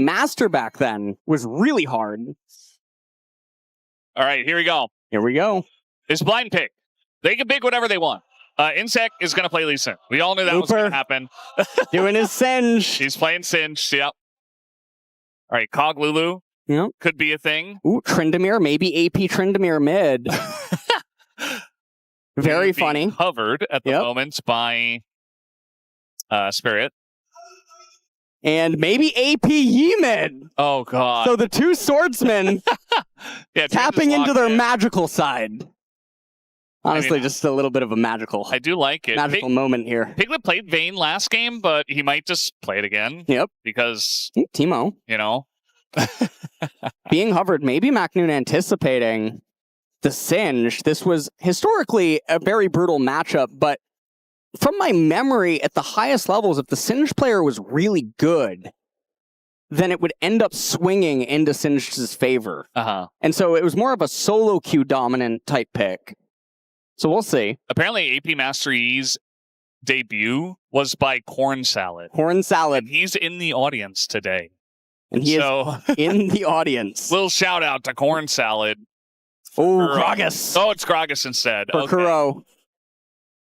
Master back then was really hard. All right, here we go. Here we go. It's blind pick. They can pick whatever they want. Insec is going to play Lee Sin. We all knew that was going to happen. Doing his Singe. He's playing Singe. Yep. All right, Cog Lulu. Yep. Could be a thing. Ooh, Tryndamere. Maybe AP Tryndamere mid. Very funny. Covered at the moment by Spirit. And maybe AP Yimid. Oh, God. So the two swordsmen tapping into their magical side. Honestly, just a little bit of a magical. I do like it. Magical moment here. Piglet played Vayne last game, but he might just play it again. Yep. Because, Teemo. You know. Being hovered, maybe MacNoon anticipating the Singe. This was historically a very brutal matchup, but from my memory, at the highest levels, if the Singe player was really good, then it would end up swinging into Singe's favor. And so it was more of a solo queue dominant type pick. So we'll see. Apparently, AP Master Yi's debut was by Corn Salad. Corn Salad. And he's in the audience today. And he is in the audience. Little shout out to Corn Salad. Oh, Gragas. Oh, it's Gragas instead. For Kuro.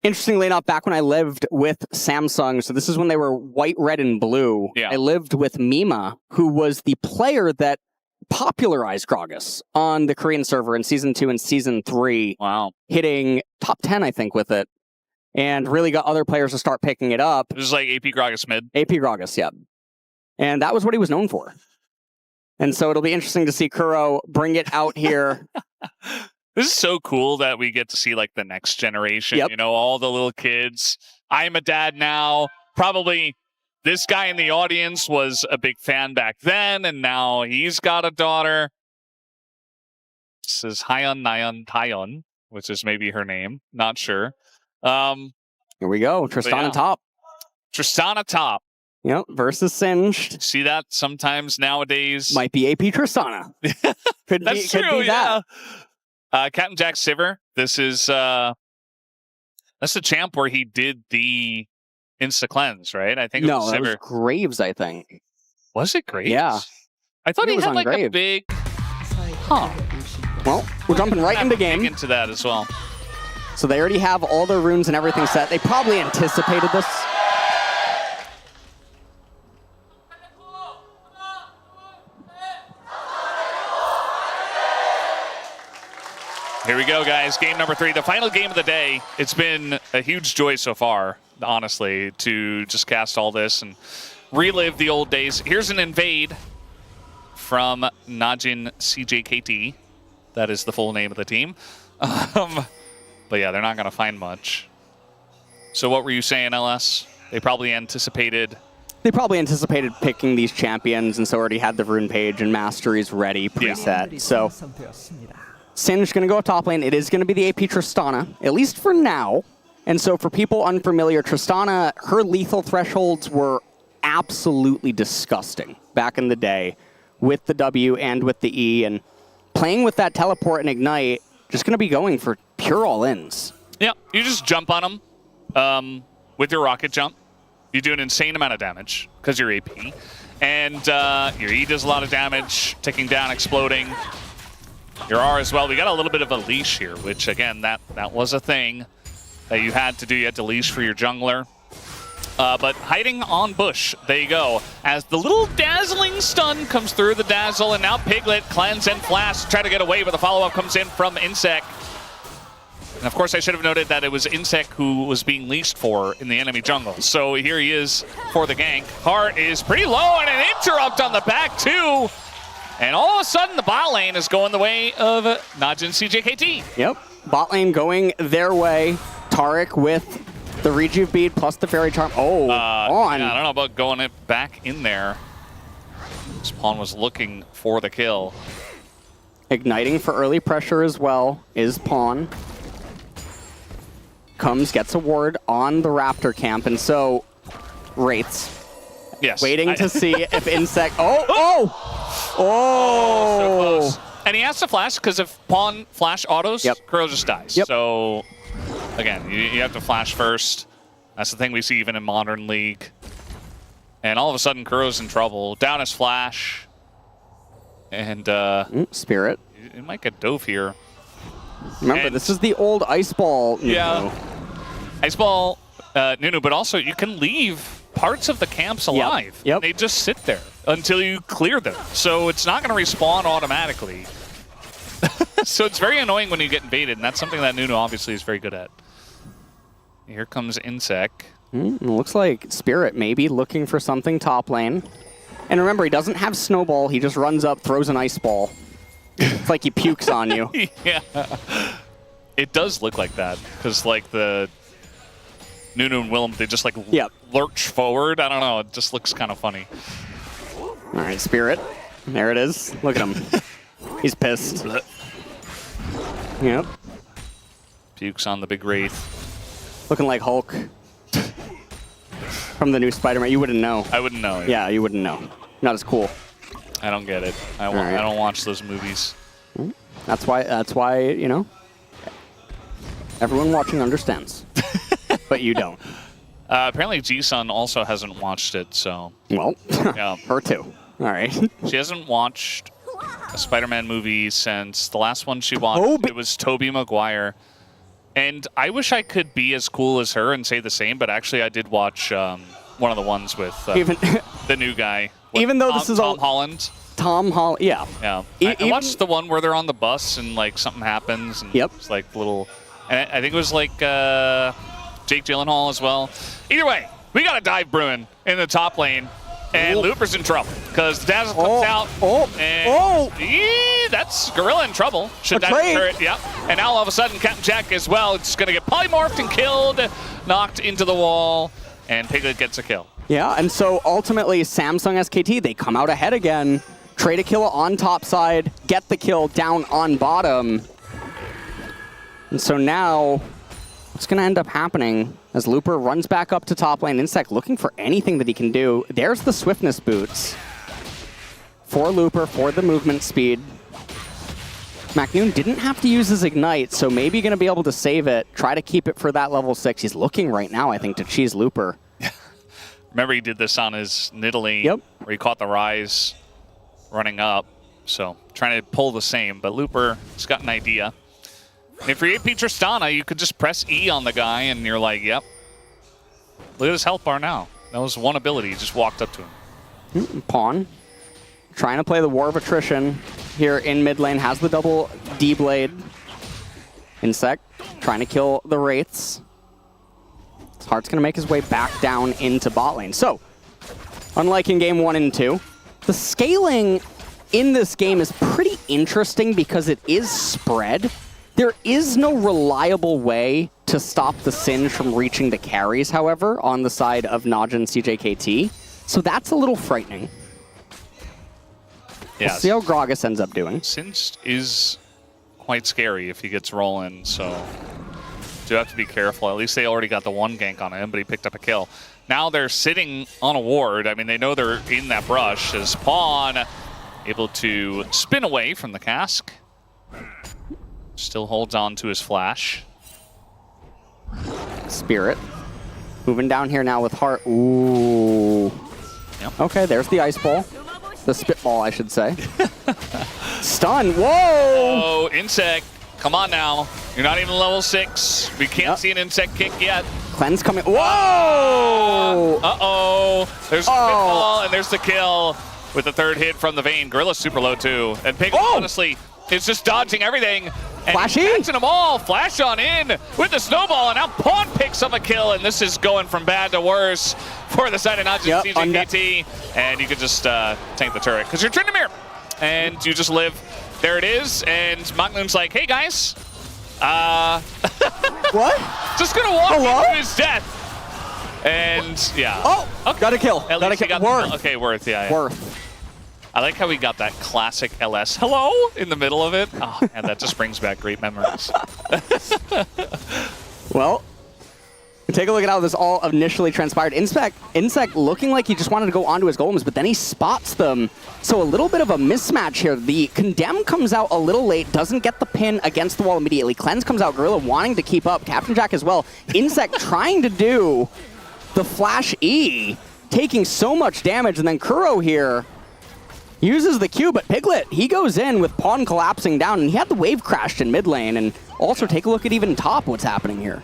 Interestingly enough, back when I lived with Samsung, so this is when they were white, red, and blue, I lived with Mima, who was the player that popularized Gragas on the Korean server in Season 2 and Season 3. Wow. Hitting top 10, I think, with it. And really got other players to start picking it up. It was like AP Gragas mid. AP Gragas, yeah. And that was what he was known for. And so it'll be interesting to see Kuro bring it out here. This is so cool that we get to see like the next generation, you know, all the little kids. I'm a dad now. Probably this guy in the audience was a big fan back then, and now he's got a daughter. This is Hyun Nayeon Taeyeon, which is maybe her name. Not sure. Here we go. Tristana top. Tristana top. Yep, versus Singed. See that sometimes nowadays. Might be AP Tristana. Could That's be, true, could be that. Captain Jack Sivir. This is that's the champ where he did the Insta Cleanse, right? I think it was Sivir. That was Graves, I think. Was it Graves? Yeah. I thought he had like Graves. a big... Well, we're jumping right into game. Into that as well. So they already have all their runes and everything set. They probably anticipated this. Here we go, guys. Game number 3, the final game of the day. It's been a huge joy so far, honestly, to just cast all this and relive the old days. Here's an invade from NaJin CJKT. That is the full name of the team. But yeah, they're not going to find much. So what were you saying, LS? They probably anticipated... They probably anticipated picking these champions, and so already had the rune page and masteries ready, preset. So Singe going to go top lane. It is going to be the AP Tristana, at least for now. And so for people unfamiliar, Tristana, her lethal thresholds were absolutely disgusting back in the day with the W and with the E. And playing with that teleport and ignite, just going to be going for pure all-ins. Yeah, you just jump on them with your rocket jump. You do an insane amount of damage because you're AP. And your E does a lot of damage, ticking down, exploding. Your R as well. We got a little bit of a leash here, which, again, that was a thing that you had to do. You had to leash for your jungler. But hiding on bush, there you go. As the little dazzling stun comes through the dazzle, and now Piglet, cleanse, and flash try to get away, but the follow-up comes in from Insec. And of course, I should have noted that it was Insec who was being leashed for in the enemy jungle. So here he is for the gank. Heart is pretty low, and an interrupt on the back, too. And all of a sudden, the bot lane is going the way of NaJin CJKT. Yep, bot lane going their way. Taric with the Rejuve bead plus the Fairy Charm. Oh, on. Yeah, I don't know about going it back in there. Spawn was looking for the kill. Igniting for early pressure as well is Pawn. Comes, gets a ward on the Raptor camp, and so Wraiths. Yes. Waiting to see if Insect... Oh! So close. And he has to flash, because if Pawn flash autos, Kuro just dies. So, again, you have to flash first. That's the thing we see even in Modern League. And all of a sudden, Kuro's in trouble. Down his flash. And Spirit. It might get dove here. Remember, this is the old Ice Ball Nunu. Yeah. Ice Ball Nunu, but also you can leave parts of the camps alive. Yep. They just sit there until you clear them. So it's not going to respawn automatically. So it's very annoying when you get invaded, and that's something that Nunu obviously is very good at. Here comes Insec. Looks like Spirit maybe looking for something top lane. And remember, he doesn't have Snowball. He just runs up, throws an Ice Ball. It's like he pukes on you. Yeah. It does look like that, because like the Nunu and Willem, they just like lurch forward. I don't know. It just looks kind of funny. All right, Spirit. There it is. Look at him. He's pissed. Yep. Pukes on the big Wraith. Looking like Hulk. From the new Spider-Man. You wouldn't know. I wouldn't know. Yeah, you wouldn't know. Not as cool. I don't get it. I don't watch those movies. That's why, you know, everyone watching understands. But you don't. Apparently Ji-sun also hasn't watched it, so... Well, yeah. her too. All right. She hasn't watched a Spider-Man movie since the last one she watched. It was Tobey Maguire. And I wish I could be as cool as her and say the same, but actually I did watch one of the ones with the new guy. Even though this is Tom Holland. Tom Holland, yeah. Yeah. I watched the one where they're on the bus and like something happens. And it's like little... And I think it was like Jake Gyllenhaal as well. Either way, we got a dive brewing in the top lane. And Looper's in trouble because Dazzle comes out. That's Gorilla in trouble. Should dive the turret, And now all of a sudden, Captain Jack as well. It's going to get polymorphed and killed, knocked into the wall, and Piglet gets a kill. Yeah, and so ultimately, Samsung SKT, they come out ahead again. Trade a kill on top side, get the kill down on bottom. And so now, what's going to end up happening as Looper runs back up to top lane? Insec looking for anything that he can do. There's the swiftness boots for Looper, for the movement speed. McNoon didn't have to use his Ignite, so maybe going to be able to save it, try to keep it for that level 6. He's looking right now, I think, to cheese Looper. Remember he did this on his Nidalee, where he caught the Rise running up. So trying to pull the same, but Looper has got an idea. And if you're AP Tristana, you could just press E on the guy, and you're like, yep. Look at his health bar now. That was one ability. He just walked up to him. Pawn. Trying to play the War of Attrition here in mid lane. Has the double D-Blade. Insec trying to kill the Wraiths. Heart's going to make his way back down into bot lane. So, unlike in game 1 and 2, the scaling in this game is pretty interesting because it is spread. There is no reliable way to stop the Singe from reaching the carries, however, on the side of NaJin CJKT. So that's a little frightening. Yeah. We'll see how Gragas ends up doing. Singe is quite scary if he gets rolling, so do have to be careful. At least they already got the one gank on him, but he picked up a kill. Now they're sitting on a ward. I mean, they know they're in that brush as Pawn able to spin away from the cask. Still holds on to his flash. Spirit. Moving down here now with Heart. Ooh. Yep. Okay, there's the Ice Ball. The Spitball, I should say. Stun. Whoa! Oh, Insect. Come on now. You're not even level 6. We can't see an Insect kick yet. Cleanse coming. Whoa! Uh-oh. There's the Spitball, and there's the kill with the third hit from the Vayne. Gorilla's super low, too. And Piglet, honestly, is just dodging everything. And Flashy? catching them all. Flash on in with the snowball, and now Pawn picks up a kill, and this is going from bad to worse for the side of NaJin CJKT. And you could just tank the turret because you're Tryndamere, and you just live. There it is, and McNoon's like, hey guys. What? Just gonna walk into his death. And yeah. Oh, okay. Got a kill. At least he got Worth. Okay, Worth, yeah. Worth. I like how we got that classic LS hello in the middle of it. Oh, man, that just brings back great memories. Well, take a look at how this all initially transpired. Insec looking like he just wanted to go onto his golems, but then he spots them. So a little bit of a mismatch here. The Condemn comes out a little late, doesn't get the pin against the wall immediately. Cleanse comes out, Gorilla wanting to keep up. Captain Jack as well. Insec trying to do the Flash E. taking so much damage, and then Kuro here uses the Q, but Piglet, he goes in with Pawn collapsing down, and he had the wave crashed in mid lane, and also take a look at even top what's happening here.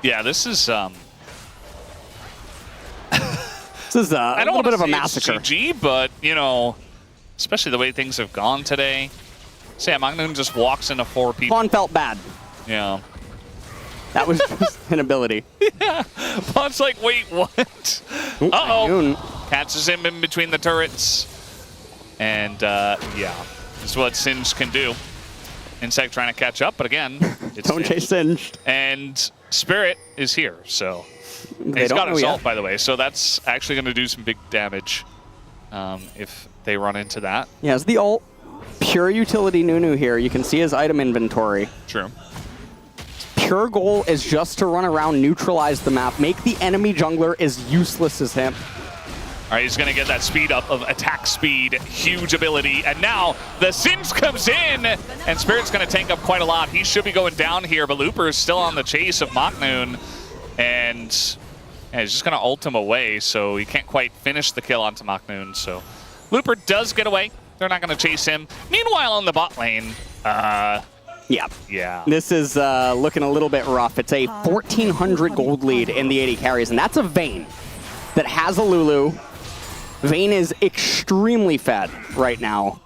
Yeah, this is This is a little bit of a massacre. GG, but, you know, especially the way things have gone today. Sam Magnoon just walks into 4 people. Pawn felt bad. Yeah. That was just an ability. Yeah. Pawn's like, wait, what? Uh-oh. Catches him in between the turrets. And, yeah, this is what Singe can do. Insect trying to catch up, but again, it's Don't chase Singe. And Spirit is here, so... He's got his ult, by the way, so that's actually going to do some big damage if they run into that. Yeah, it's the ult. Pure utility Nunu here. You can see his item inventory. True. Pure goal is just to run around, neutralize the map, make the enemy jungler as useless as him. All right, he's going to get that speed up of attack speed, huge ability, and now the Singe comes in, and Spirit's going to tank up quite a lot. He should be going down here, but Looper is still on the chase of Magnoon, and he's just going to ult him away, so he can't quite finish the kill onto Magnoon. So Looper does get away. They're not going to chase him. Meanwhile, on the bot lane, yeah. This is looking a little bit rough. It's a 1,400 gold lead in the 80 carries, and that's a Vayne that has a Lulu. Vayne is extremely fed right now.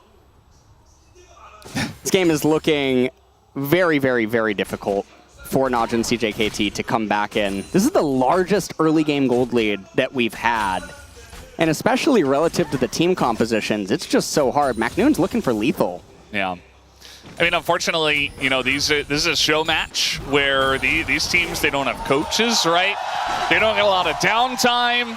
This game is looking very, very, very difficult for NaJin CJKT to come back in. This is the largest early game gold lead that we've had. And especially relative to the team compositions, it's just so hard. Magnoon's looking for lethal. Yeah. I mean, unfortunately, you know, this is a show match where these teams, they don't have coaches, right? They don't get a lot of downtime.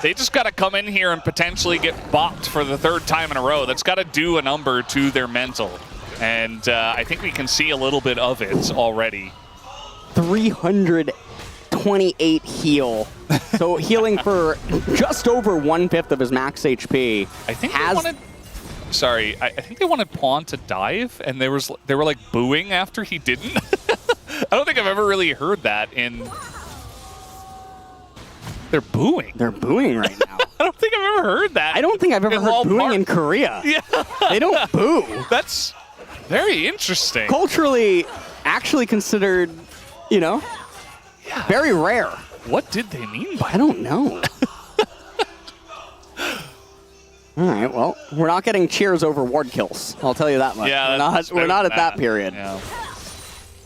They just got to come in here and potentially get bopped for the 3rd time in a row. That's got to do a number to their mental. And I think we can see a little bit of it already. 328 heal. So healing for just over 1/5 of his max HP. I think they wanted... Sorry, I think they wanted Pawn to dive, and they were like booing after he didn't. I don't think I've ever really heard that in... They're booing. They're booing right now. I don't think I've ever heard that. I don't think I've ever heard booing in Korea. Yeah. They don't boo. That's very interesting. Culturally, actually considered, you know, very rare. What did they mean by I don't know. All right, well, we're not getting cheers over ward kills. I'll tell you that much. Yeah, we're not at that period. Yeah.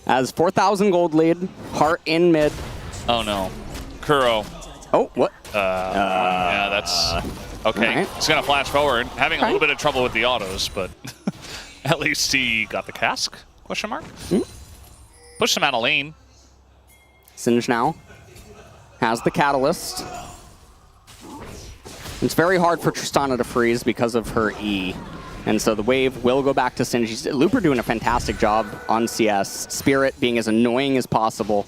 As 4,000 gold lead, Heart in mid. Oh, no. Kuro. Oh, what? Yeah, that's... Okay, right. He's going to flash forward. Having a little bit of trouble with the autos, but at least he got the cask, question mark. Push him out of lane. Singe now has the catalyst. It's very hard for Tristana to freeze because of her E. And so the wave will go back to Singe. Looper doing a fantastic job on CS. Spirit being as annoying as possible.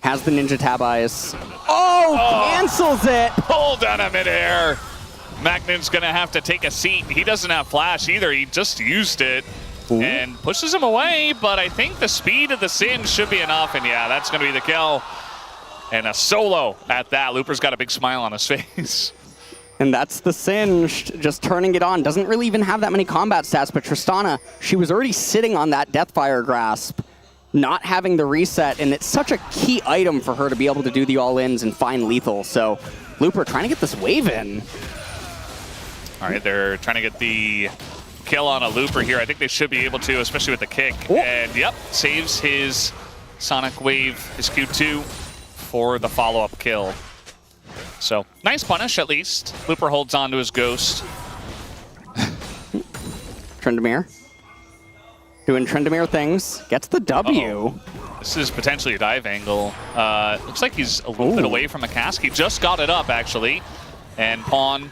Has the Ninja Tab Eyes. Oh, cancels it! Pulled out of midair. Magnoon's going to have to take a seat. He doesn't have flash either. He just used it. Ooh. And pushes him away, but I think the speed of the Singe should be enough. And yeah, that's going to be the kill. And a solo at that. Looper's got a big smile on his face. And that's the Singe, just turning it on. Doesn't really even have that many combat stats, but Tristana, she was already sitting on that Deathfire Grasp, not having the reset, and it's such a key item for her to be able to do the all-ins and find lethal. So Looper trying to get this wave in. All right, they're trying to get the kill on a Looper here. I think they should be able to, especially with the kick. Ooh. And yep, saves his Sonic Wave, his Q2, for the follow-up kill. So, nice punish at least. Looper holds on to his Ghost. Tryndamere. Doing Tryndamere things. Gets the W. This is potentially a dive angle. Looks like he's a little bit away from a cask. He just got it up, actually. And Pawn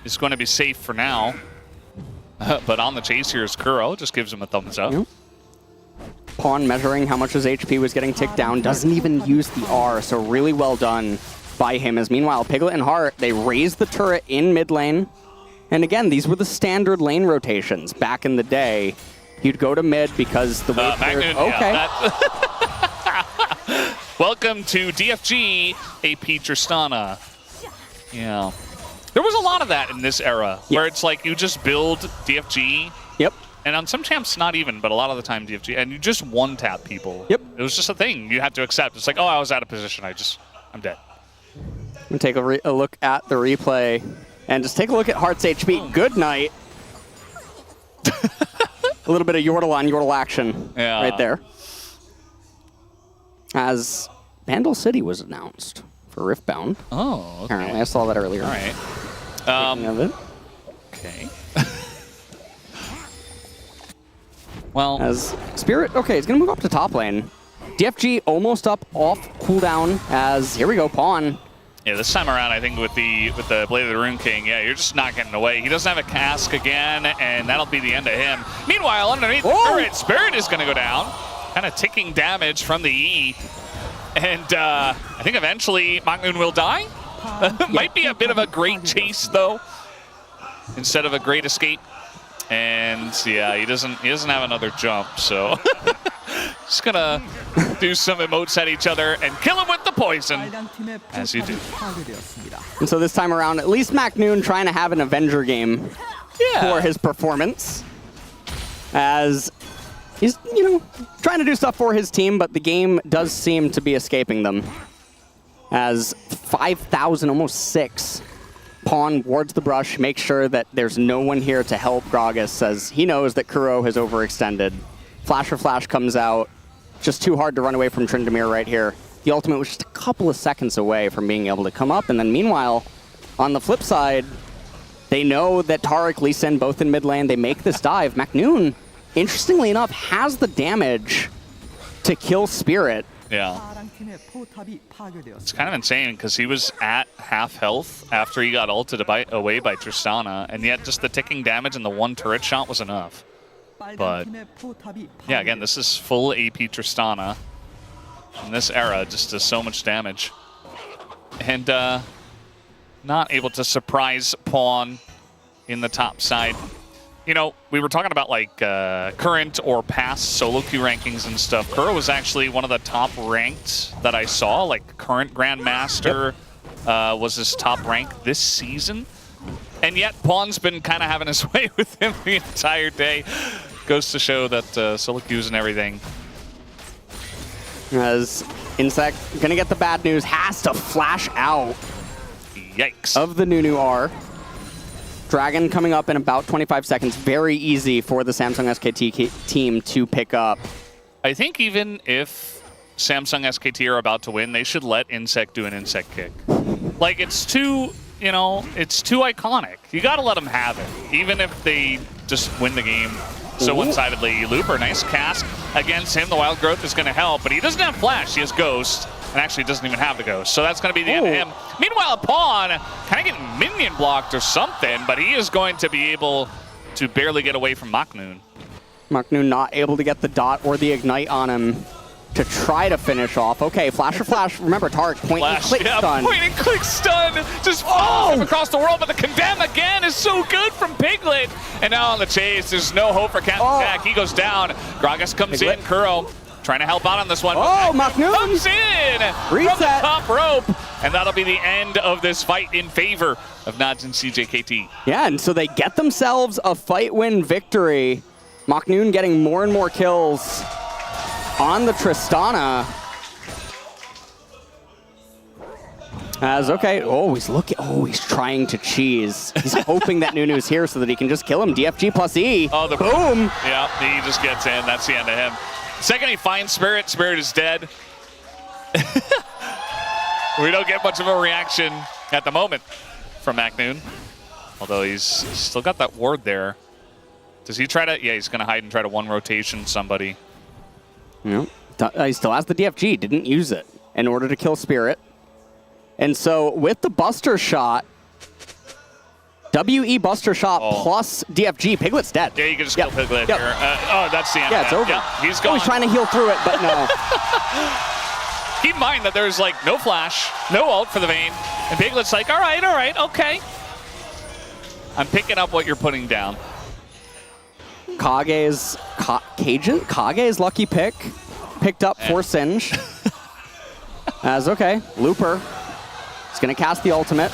is going to be safe for now. But on the chase here is Kuro. Just gives him a thumbs up. Yep. Pawn measuring how much his HP was getting ticked down. Doesn't even use the R, so really well done by him. As meanwhile, Piglet and Heart, they raise the turret in mid lane. And again, these were the standard lane rotations back in the day. You'd go to mid because the wave players... Magnoon, okay. Yeah, Welcome to DFG AP Tristana. Yeah. There was a lot of that in this era, where it's like you just build DFG. Yep. And on some champs, not even, but a lot of the time DFG, and you just one-tap people. Yep. It was just a thing you had to accept. It's like, oh, I was out of position. I'm dead. We'll take a look at the replay, and just take a look at Heart's HP. Good night. A little bit of Yordle on Yordle action right there. As Vandal City was announced for Riftbound. Oh, okay. Apparently, I saw that earlier. All right. Of it. Okay. Well, as Spirit, okay, he's gonna move up to top lane. DFG almost up off cooldown. As here we go, Pawn. yeah, this time around, I think with the Blade of the Rune King, yeah, you're just not getting away. He doesn't have a cask again, and that'll be the end of him. Meanwhile, underneath Spirit is gonna go down, kind of ticking damage from the E, and I think eventually Maknoon will die. Might be a bit of a great chase though, instead of a great escape. And yeah, he doesn't have another jump, so just gonna do some emotes at each other and kill him with the poison, as you do. And so this time around, at least Maknoon trying to have an Avenger game for his performance, as he's trying to do stuff for his team, but the game does seem to be escaping them. As 5,000, almost 6. Pawn wards the brush, makes sure that there's no one here to help Gragas, as he knows that Kuro has overextended. Flasher Flash comes out. Just too hard to run away from Tryndamere right here. The ultimate was just a couple of seconds away from being able to come up. And then meanwhile, on the flip side, they know that Taric, Lee Sin, both in mid lane. They make this dive. Maknoon, interestingly enough, has the damage to kill Spirit. Yeah. It's kind of insane because he was at half health after he got ulted away by Tristana, and yet just the ticking damage and the one turret shot was enough. But yeah, again, this is full AP Tristana. In this era, just does so much damage. And not able to surprise Pawn in the top side. You know, we were talking about like current or past solo queue rankings and stuff. Kuro was actually one of the top ranked that I saw. Like current Grandmaster was his top rank this season. And yet Pawn's been kind of having his way with him the entire day. Goes to show that solo queues and everything. As Insect gonna get the bad news, has to flash out. Yikes. Of the Nunu R. Dragon coming up in about 25 seconds. Very easy for the Samsung SKT team to pick up. I think even if Samsung SKT are about to win, they should let Insect do an Insect kick. Like, it's too, it's too iconic. You gotta let them have it, even if they just win the game so one-sidedly. Looper, nice cast against him. The Wild Growth is gonna help, but he doesn't have Flash, he has Ghost. And actually doesn't even have the Ghost. So that's going to be the end of him. Meanwhile, Pawn kind of getting minion blocked or something, but he is going to be able to barely get away from Maknoon. Maknoon not able to get the dot or the ignite on him to try to finish off. Okay, Flasher Flash. Remember, Taric, point and click stun. Point and click stun. Just follows him across the world, but the Condemn again is so good from Piglet. And now on the chase, there's no hope for Captain Jack. He goes down. Gragas comes in. Kuro trying to help out on this one. Maknoon comes in from the top rope. And that'll be the end of this fight in favor of NaJin CJKT. Yeah, and so they get themselves a fight win victory. Maknoon getting more and more kills on the Tristana. He's trying to cheese. He's hoping that Nunu's here so that he can just kill him. DFG plus E. Oh, the boom. Yeah, he just gets in. That's the end of him. Second he finds Spirit, Spirit is dead. We don't get much of a reaction at the moment from Maknoon. Although he's still got that ward there. Does he try to? Yeah, he's going to hide and try to one rotation somebody. Yeah. He still has the DFG, didn't use it in order to kill Spirit. And so with the Buster Shot, WE Buster Shot plus DFG, Piglet's dead. Yeah, you can just kill Piglet here. That's the end. Yeah, it's over. Yeah, he's gone. He's trying to heal through it, but no. Keep in mind that there's like no flash, no ult for the Vayne, and Piglet's like, all right, okay. I'm picking up what you're putting down. Kage's lucky pick picked up for Singe. As okay, Looper is going to cast the ultimate.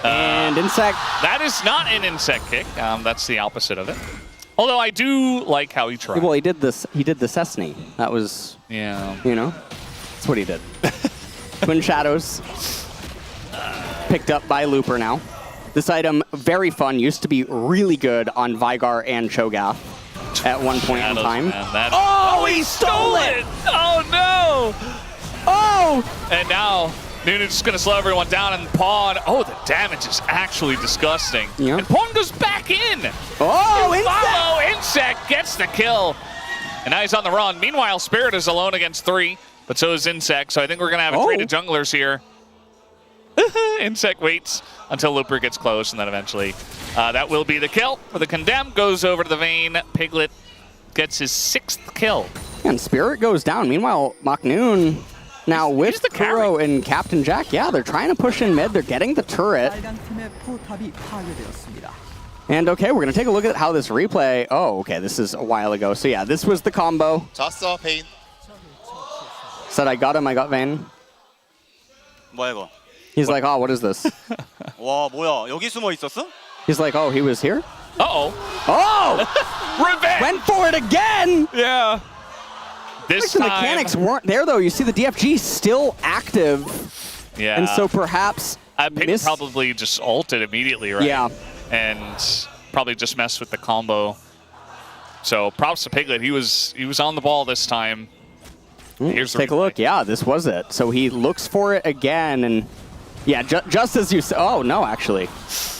And Insect. That is not an Insect kick. That's the opposite of it. Although I do like how he tried. Well, he did this. He did the Cessny. That was, yeah. You know, that's what he did. Twin Shadows picked up by Looper now. This item, very fun, used to be really good on Vigar and Cho'Gath at one point in time. Oh, he stole it! Oh, no! Oh! And now, Noonan's just going to slow everyone down, and Pawn, oh, the damage is actually disgusting. Yep. And Pawn goes back in! Oh, Insect gets the kill! And now he's on the run. Meanwhile, Spirit is alone against 3, but so is Insect, so I think we're going to have a trade of junglers here. Insect waits until Looper gets close, and then eventually that will be the kill for the Condemned. Goes over to the Vayne. Piglet gets his 6th kill. And Spirit goes down. Meanwhile, Maknoon now with the Kuro and Captain Jack. Yeah, they're trying to push in mid. They're getting the turret. And okay, we're going to take a look at how this replay... Oh, okay, this is a while ago. So yeah, this was the combo. 졌어, 페인. Said I got him, I got Vayne. 뭐야 이거? He's like, oh, what is this? 와, 뭐야? 여기 숨어 있었어? He's like, oh, he was here? Uh-oh. Oh! Revenge! Went for it again! Yeah. This The time... mechanics weren't there, though. You see the DFG still active. Yeah. And so perhaps... Piglet probably just ulted immediately, right? Yeah. And probably just messed with the combo. So props to Piglet. He was on the ball this time. Here's Take a look. Yeah, this was it. So he looks for it again, and yeah, just as you said. Oh no, actually,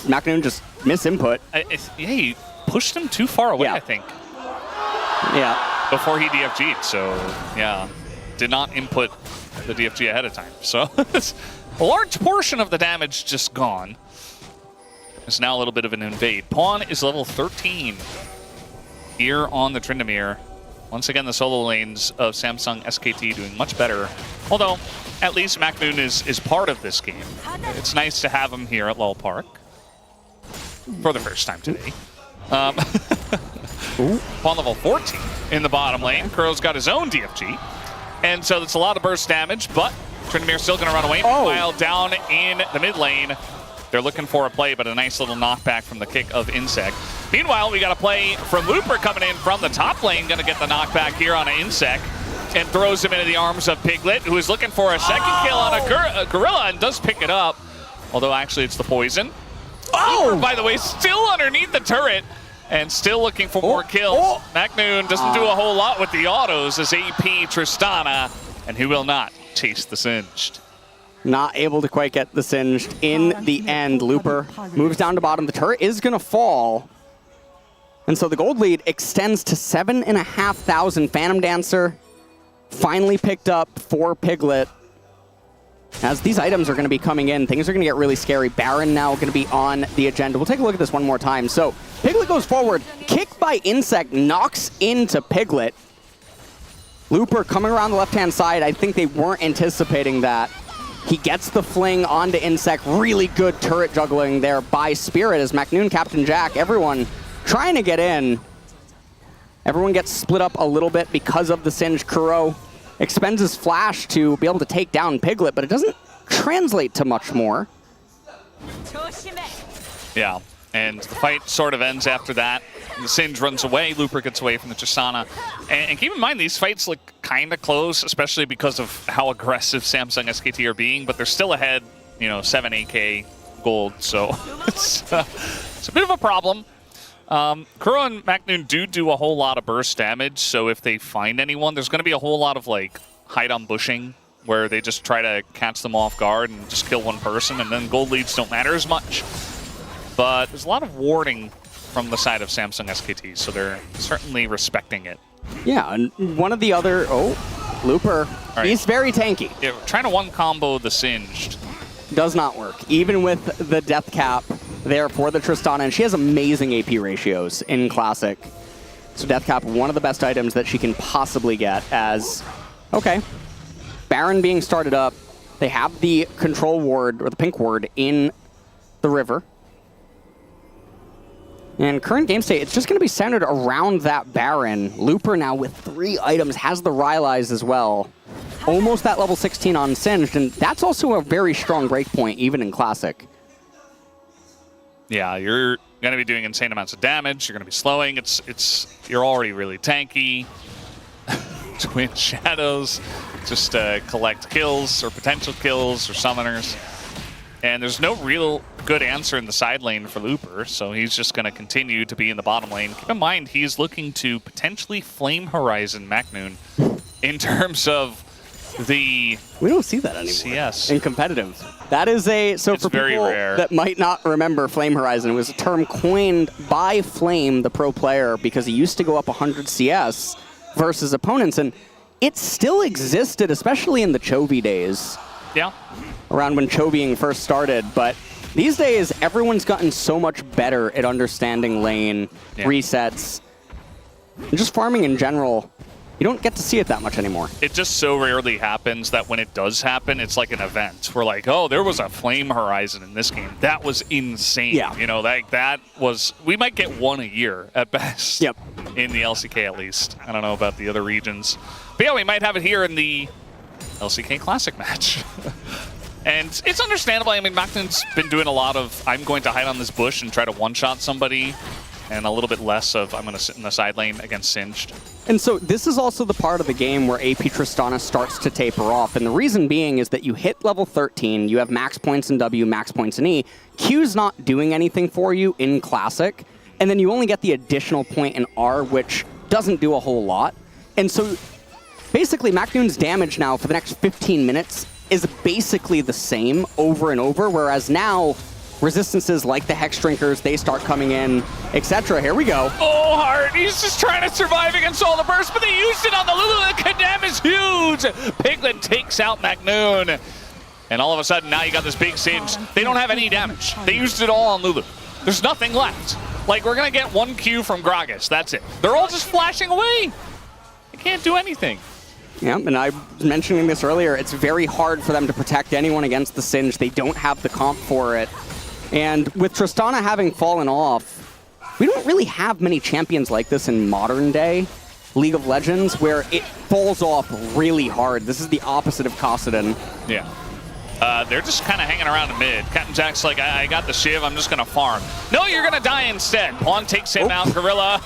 Maknoon just misinput. Yeah, he pushed him too far away. Yeah. I think. Yeah. Before he DFG'd, so yeah, did not input the DFG ahead of time. So a large portion of the damage just gone. It's now a little bit of an invade. Pawn is level 13 here on the Tryndamere. Once again, the solo lanes of Samsung SKT doing much better. Although, at least Maknoon is part of this game. It's nice to have him here at Lol Park. For the first time today. Pawn level 14 in the bottom lane. Kuro's got his own DFG. And so that's a lot of burst damage, but Tryndamere still going to run away. Meanwhile, down in the mid lane, they're looking for a play, but a nice little knockback from the kick of Insect. Meanwhile, we got a play from Looper coming in from the top lane, going to get the knockback here on an Insect, and throws him into the arms of Piglet, who is looking for a second kill on a Gorilla, and does pick it up. Although, actually, it's the poison. Looper, by the way, still underneath the turret, and still looking for more kills. Maknoon doesn't do a whole lot with the autos as AP Tristana, and he will not chase the Singed. Not able to quite get the Singed in the end. Looper moves down to bottom. The turret is going to fall. And so the gold lead extends to 7,500. Phantom Dancer finally picked up for Piglet. As these items are going to be coming in, things are going to get really scary. Baron now going to be on the agenda. We'll take a look at this one more time. So Piglet goes forward. Kick by Insect knocks into Piglet. Looper coming around the left-hand side. I think they weren't anticipating that. He gets the fling onto Insect. Really good turret juggling there by Spirit as Maknoon, Captain Jack, everyone trying to get in. Everyone gets split up a little bit because of the Singed. Kuro expends his flash to be able to take down Piglet, but it doesn't translate to much more. Yeah, and the fight sort of ends after that. The Singed runs away, Looper gets away from the Tristana. And keep in mind, these fights look kind of close, especially because of how aggressive Samsung SKT are being, but they're still ahead, you know, 7 AK gold, so it's a bit of a problem. Kuro and Maknoon do a whole lot of burst damage, so if they find anyone, there's going to be a whole lot of, like, hide on bushing, where they just try to catch them off guard and just kill one person, and then gold leads don't matter as much. But there's a lot of warding from the side of Samsung SKT, so they're certainly respecting it. Yeah, and one of the other... Oh, Looper. Right. He's very tanky. Yeah, trying to one-combo the Singed. Does not work, even with the death cap there for the Tristana, and she has amazing AP ratios in Classic. So death cap, one of the best items that she can possibly get as... Okay, Baron being started up. They have the control ward, or the pink ward, in the river. And current game state, it's just going to be centered around that Baron. Looper now with 3 items, has the Rylai's as well. almost that level 16 on Singed, and that's also a very strong breakpoint, even in Classic. Yeah, you're going to be doing insane amounts of damage. You're going to be slowing. You're already really tanky. Twin Shadows just collect kills or potential kills or summoners. And there's no real good answer in the side lane for Looper, so he's just going to continue to be in the bottom lane. Keep in mind, he's looking to potentially Flame Horizon Macnoon in terms of the... We don't see that anymore CS. in competitive. That is a... So it's for very people rare. that might not remember Flame Horizon, it was a term coined by Flame, the pro player, because he used to go up 100 CS versus opponents, and it still existed, especially in the Chovy days. Yeah. Around when Chovying first started, but these days everyone's gotten so much better at understanding lane, resets, and just farming in general. You don't get to see it that much anymore. It just so rarely happens that when it does happen, it's like an event. We're like, oh, there was a Flame Horizon in this game. That was insane. Yeah. You know, that was... We might get one a year at best. Yep. In the LCK at least. I don't know about the other regions. But yeah, we might have it here in the LCK Classic match. And it's understandable. I mean, Macnoon's been doing a lot of, I'm going to hide on this bush and try to one-shot somebody, and a little bit less of, I'm going to sit in the side lane against Singed. And so this is also the part of the game where AP Tristana starts to taper off. And the reason being is that you hit level 13, you have max points in W, max points in E. Q's not doing anything for you in Classic. And then you only get the additional point in R, which doesn't do a whole lot. And so basically Macnoon's damage now for the next 15 minutes is basically the same over and over, whereas now resistances like the Hex Drinkers, they start coming in, etc. Here we go. Oh, Hart, he's just trying to survive against all the bursts, but they used it on the Lulu. The Kadam is huge. Piglet takes out Macnoon. And all of a sudden, now you got this big Singe. They don't have any damage. They used it all on Lulu. There's nothing left. Like, we're going to get one Q from Gragas. That's it. They're all just flashing away. They can't do anything. Yeah, and I was mentioning this earlier, it's very hard for them to protect anyone against the Singe. They don't have the comp for it. And with Tristana having fallen off, we don't really have many champions like this in modern day League of Legends where it falls off really hard. This is the opposite of Kassadin. Yeah. They're just kind of hanging around in mid. Captain Jack's like, I got the Shiv, I'm just going to farm. No, you're going to die instead. Pawn takes him out, Gorilla.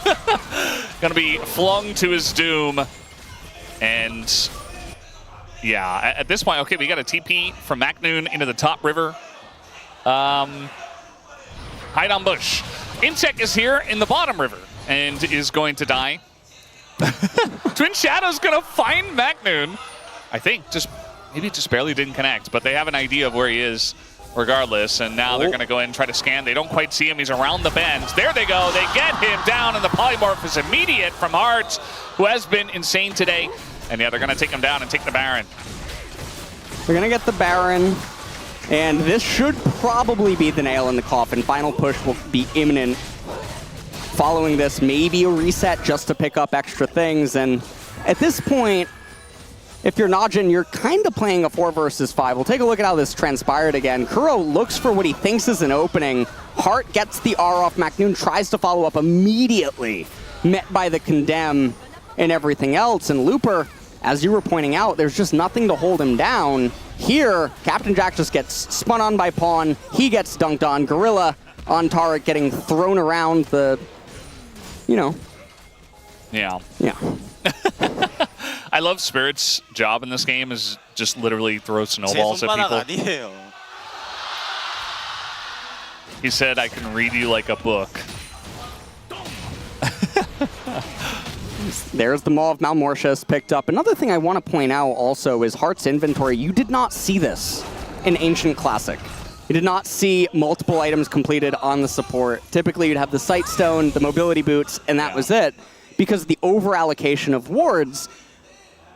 Going to be flung to his doom. And yeah, at this point, okay, we got a TP from Macnoon into the top river. Hide on bush. Insect is here in the bottom river and is going to die. Twin Shadow's going to find Macnoon. I think maybe just barely didn't connect, but they have an idea of where he is regardless, and now they're going to go in and try to scan. They don't quite see him. He's around the bends. There they go. They get him down, and the polymorph is immediate from Hearts, who has been insane today. And yeah, they're going to take him down and take the Baron. They're going to get the Baron, and this should probably be the nail in the coffin. Final push will be imminent. Following this, maybe a reset just to pick up extra things, and at this point, if you're NaJin, you're kind of playing a 4 versus 5. We'll take a look at how this transpired again. Kuro looks for what he thinks is an opening. Hart gets the R off Macnoon, tries to follow up immediately, met by the Condemn and everything else. And Looper, as you were pointing out, there's just nothing to hold him down. Here, Captain Jack just gets spun on by Pawn. He gets dunked on. Gorilla on Taric getting thrown around the, you know. Yeah. Yeah. I love Spirit's job in this game is just literally throw snowballs at people. 아니에요. He said, I can read you like a book. There's the Maw of Malmortius picked up. Another thing I want to point out also is Heart's inventory. You did not see this in Ancient Classic. You did not see multiple items completed on the support. Typically, you'd have the Sight Stone, the Mobility Boots, and that was it. Because of the over-allocation of wards,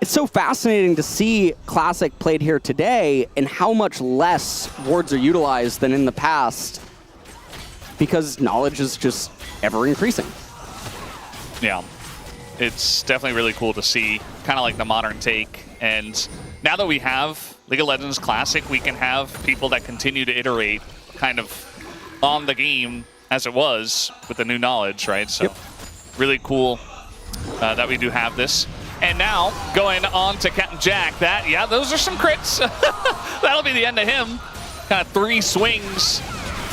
it's so fascinating to see Classic played here today and how much less wards are utilized than in the past because knowledge is just ever increasing. Yeah, it's definitely really cool to see, kind of like the modern take. And now that we have League of Legends Classic, we can have people that continue to iterate kind of on the game as it was with the new knowledge, right? So really cool that we do have this. And now going on to Captain Jack. Those are some crits. That'll be the end of him. Kind of 3 swings.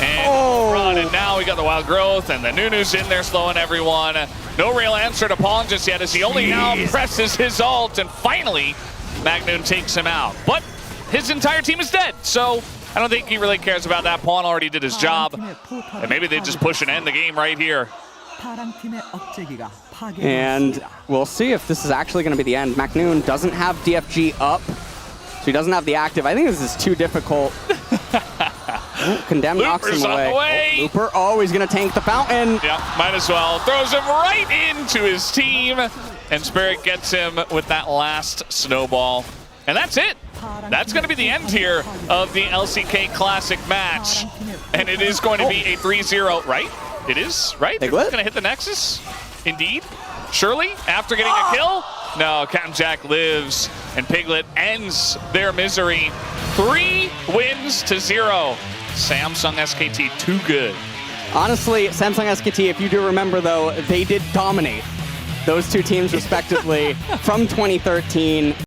And run, and now we got the Wild Growth, and the Nunu's in there slowing everyone. No real answer to Pawn just yet, as he only now presses his ult, and finally, Magnoon takes him out. But his entire team is dead, so I don't think he really cares about that. Pawn already did his job, and maybe they just push and end the game right here. And we'll see if this is actually going to be the end. Magnoon doesn't have DFG up, so he doesn't have the active. I think this is too difficult. Condemn knocks him away. Looper, he's going to tank the fountain. Yeah, might as well. Throws him right into his team, and Spirit gets him with that last snowball. And that's it. That's going to be the end here of the LCK Classic match. And it is going to be a 3-0, right? It is, right? They're going to hit the Nexus? Indeed. Surely, after getting a kill? No, Captain Jack lives, and Piglet ends their misery. 3 wins to 0. Samsung SKT, too good. Honestly, Samsung SKT, if you do remember, though, they did dominate those 2 teams respectively from 2013.